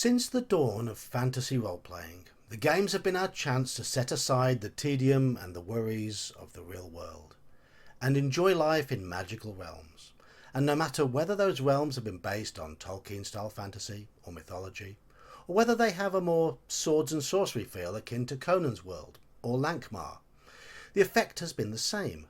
Since the dawn of fantasy role-playing, the games have been our chance to set aside the tedium and the worries of the real world and enjoy life in magical realms. And no matter whether those realms have been based on Tolkien-style fantasy or mythology, or whether they have a more swords and sorcery feel akin to Conan's world or Lankmar, the effect has been the same: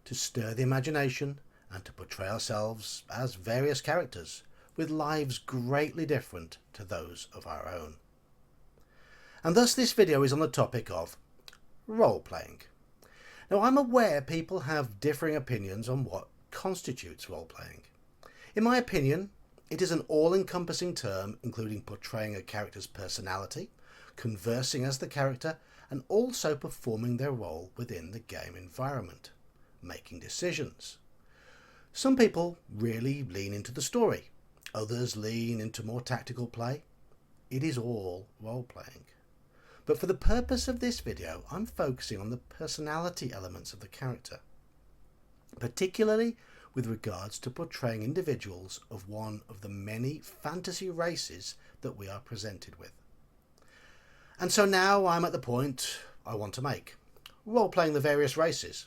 to stir the imagination and to portray ourselves as various characters with lives greatly different to those of our own. And thus this video is on the topic of role-playing. Now, I'm aware people have differing opinions on what constitutes role-playing. In my opinion, it is an all-encompassing term including portraying a character's personality, conversing as the character, and also performing their role within the game environment, making decisions. Some people really lean into the story. Others lean into more tactical play. It is all role-playing. But for the purpose of this video, I'm focusing on the personality elements of the character, particularly with regards to portraying individuals of one of the many fantasy races that we are presented with. And so now I'm at the point I want to make. Role-playing the various races.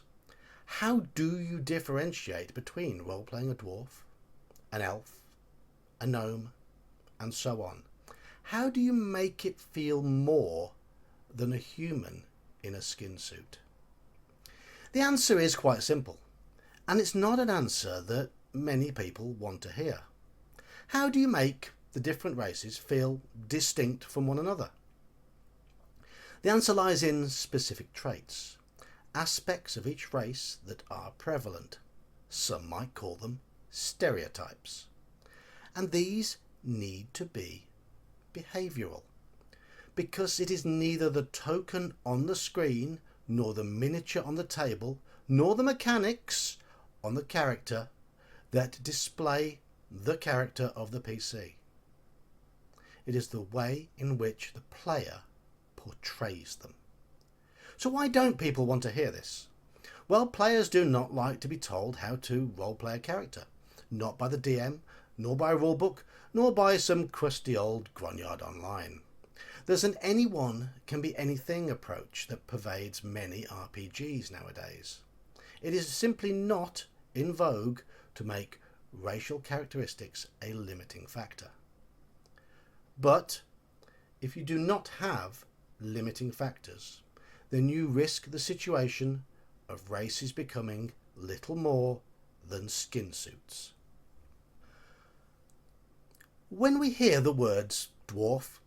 How do you differentiate between role-playing a dwarf, an elf, a gnome, and so on? How do you make it feel more than a human in a skin suit? The answer is quite simple, and it's not an answer that many people want to hear. How do you make the different races feel distinct from one another? The answer lies in specific traits, aspects of each race that are prevalent. Some might call them stereotypes. And these need to be behavioural, because it is neither the token on the screen, nor the miniature on the table, nor the mechanics on the character that display the character of the PC. It is the way in which the player portrays them. So why don't people want to hear this? Well, players do not like to be told how to roleplay a character, not by the DM, nor by a rulebook, nor by some crusty old grognard online. There's an anyone can be anything approach that pervades many RPGs nowadays. It is simply not in vogue to make racial characteristics a limiting factor. But if you do not have limiting factors, then you risk the situation of races becoming little more than skin suits. When we hear the words dwarf,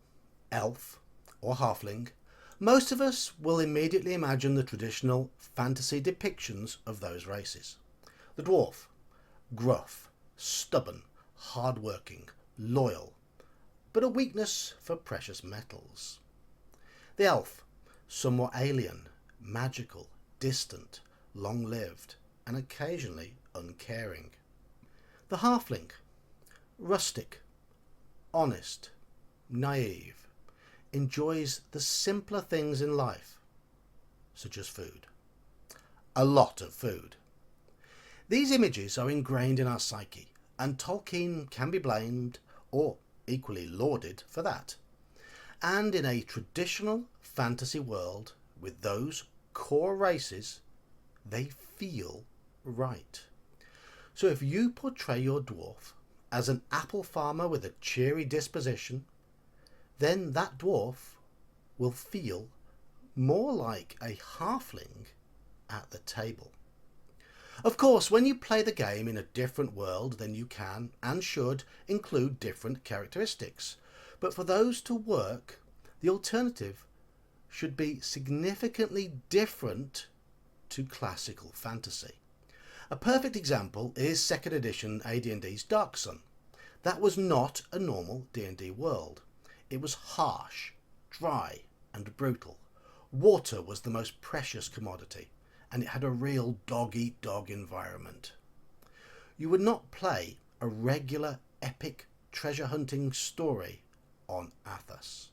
elf, or halfling, most of us will immediately imagine the traditional fantasy depictions of those races. The dwarf, gruff, stubborn, hard-working, loyal, but a weakness for precious metals. The elf, somewhat alien, magical, distant, long-lived, and occasionally uncaring. The halfling, rustic, honest, naive, enjoys the simpler things in life, such as food. A lot of food. These images are ingrained in our psyche, and Tolkien can be blamed, or equally lauded, for that. And in a traditional fantasy world, with those core races, they feel right. So if you portray your dwarf as an apple farmer with a cheery disposition, then that dwarf will feel more like a halfling at the table. Of course, when you play the game in a different world, then you can and should include different characteristics. But for those to work, the alternative should be significantly different to classical fantasy. A perfect example is 2nd edition AD&D's Dark Sun. That was not a normal D&D world. It was harsh, dry, and brutal. Water was the most precious commodity, and it had a real dog-eat-dog environment. You would not play a regular epic treasure hunting story on Athos.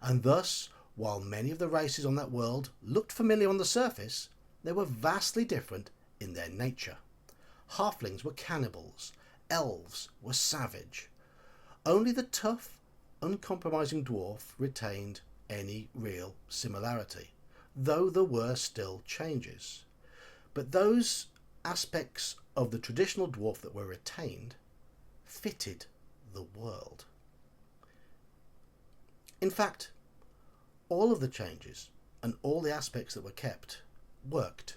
And thus, while many of the races on that world looked familiar on the surface, they were vastly different in their nature. Halflings were cannibals, elves were savage. Only the tough, uncompromising dwarf retained any real similarity, though there were still changes. But those aspects of the traditional dwarf that were retained fitted the world. In fact, all of the changes and all the aspects that were kept worked,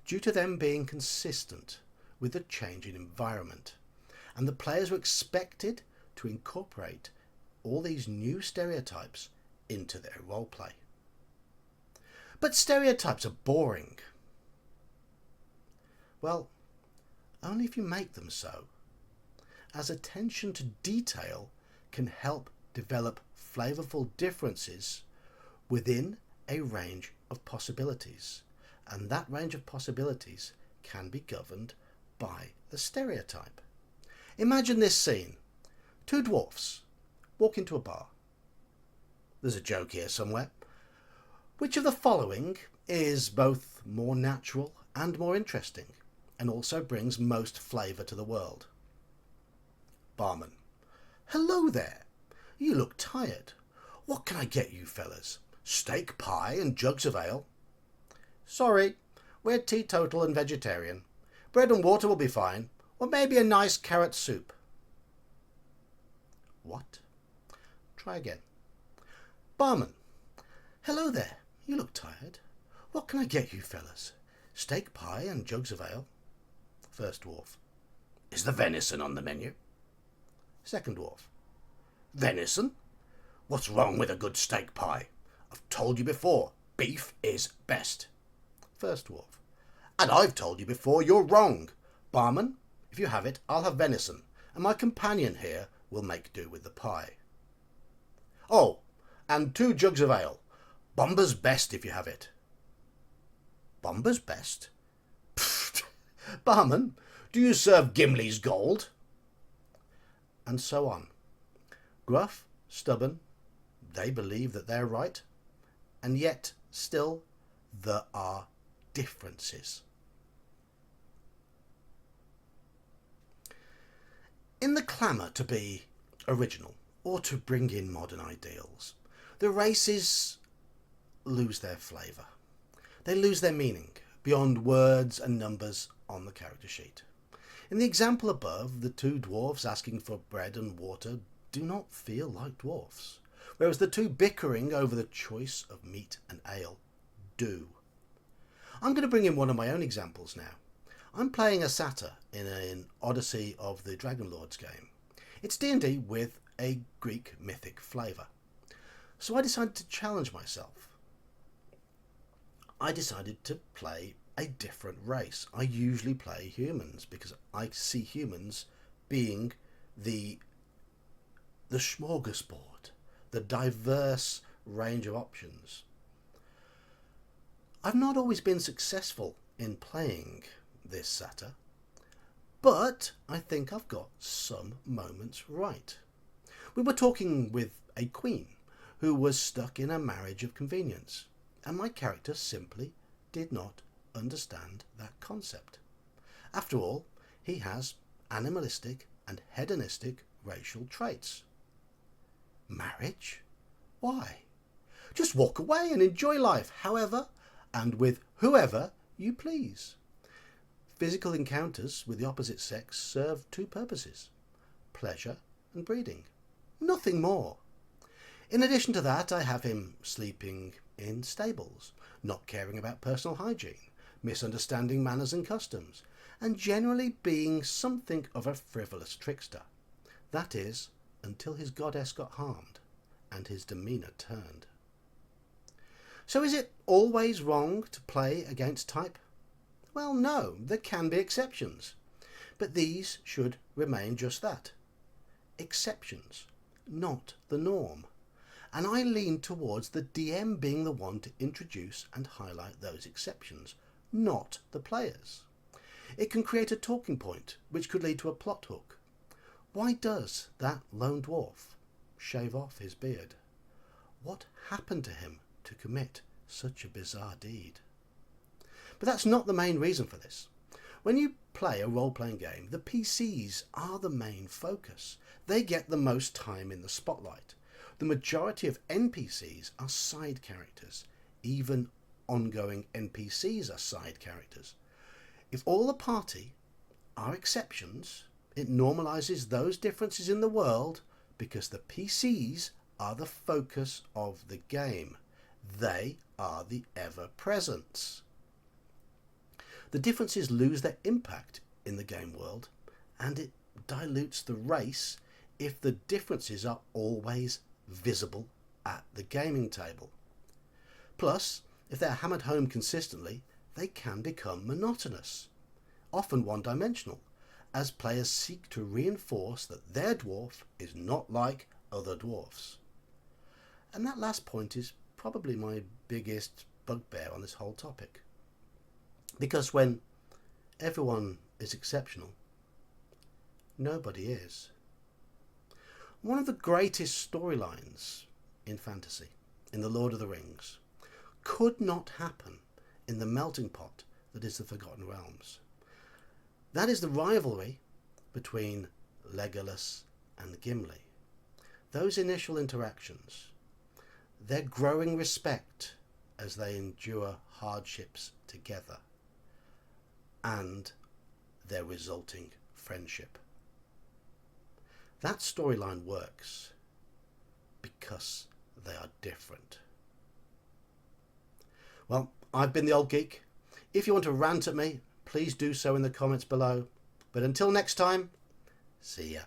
due to them being consistent with the changing environment, and the players were expected to incorporate all these new stereotypes into their roleplay. But stereotypes are boring. Well, only if you make them so, as attention to detail can help develop flavourful differences within a range of possibilities, and that range of possibilities can be governed by the stereotype. Imagine this scene. Two dwarfs walk into a bar. There's a joke here somewhere. Which of the following is both more natural and more interesting, and also brings most flavour to the world? Barman: hello there. You look tired. What can I get you fellas? Steak pie and jugs of ale? Sorry, we're teetotal and vegetarian. Bread and water will be fine, or maybe a nice carrot soup. What? Try again. Barman: hello there. You look tired. What can I get you fellas? Steak pie and jugs of ale? First dwarf: is the venison on the menu? Second dwarf: venison? What's wrong with a good steak pie? I've told you before, beef is best. First dwarf: and I've told you before you're wrong. Barman, if you have it, I'll have venison, and my companion here will make do with the pie. Oh, and 2 jugs of ale. Bomber's best if you have it. Bomber's best? Pfft. Barman, do you serve Gimli's gold? And so on. Gruff, stubborn, they believe that they're right, and yet still there are differences. In the clamour to be original or to bring in modern ideals, the races lose their flavour. They lose their meaning beyond words and numbers on the character sheet. In the example above, the 2 dwarfs asking for bread and water do not feel like dwarfs, whereas the 2 bickering over the choice of meat and ale do. I'm going to bring in one of my own examples now. I'm playing a satyr in an Odyssey of the Dragonlords game. It's D&D with a Greek mythic flavour. So I decided to challenge myself. I decided to play a different race. I usually play humans because I see humans being the smorgasbord, the diverse range of options. I've not always been successful in playing this satyr, but I think I've got some moments right. We were talking with a queen who was stuck in a marriage of convenience, and my character simply did not understand that concept. After all, he has animalistic and hedonistic racial traits. Marriage? Why? Just walk away and enjoy life however and with whoever you please. Physical encounters with the opposite sex serve 2 purposes: pleasure and breeding. Nothing more. In addition to that, I have him sleeping in stables, not caring about personal hygiene, misunderstanding manners and customs, and generally being something of a frivolous trickster. That is, until his goddess got harmed and his demeanour turned. So is it always wrong to play against type? Well, no, there can be exceptions, but these should remain just that. Exceptions, not the norm. And I lean towards the DM being the one to introduce and highlight those exceptions, not the players. It can create a talking point, which could lead to a plot hook. Why does that lone dwarf shave off his beard? What happened to him to commit such a bizarre deed? But that's not the main reason for this. When you play a role-playing game, the PCs are the main focus. They get the most time in the spotlight, The majority of NPCs are side characters. Even ongoing NPCs are side characters. If all the party are exceptions, it normalizes those differences in the world because the PCs are the focus of the game. They are the ever-presents. The differences lose their impact in the game world, and it dilutes the race if the differences are always visible at the gaming table. Plus, if they're hammered home consistently, they can become monotonous, often one-dimensional, as players seek to reinforce that their dwarf is not like other dwarfs. And that last point is probably my biggest bugbear on this whole topic. Because when everyone is exceptional, nobody is. One of the greatest storylines in fantasy, in The Lord of the Rings, could not happen in the melting pot that is the Forgotten Realms. That is the rivalry between Legolas and Gimli. Those initial interactions, their growing respect as they endure hardships together, and their resulting friendship. That storyline works because they are different. Well, I've been the Old Geek. If you want to rant at me, please do so in the comments below. But until next time, see ya.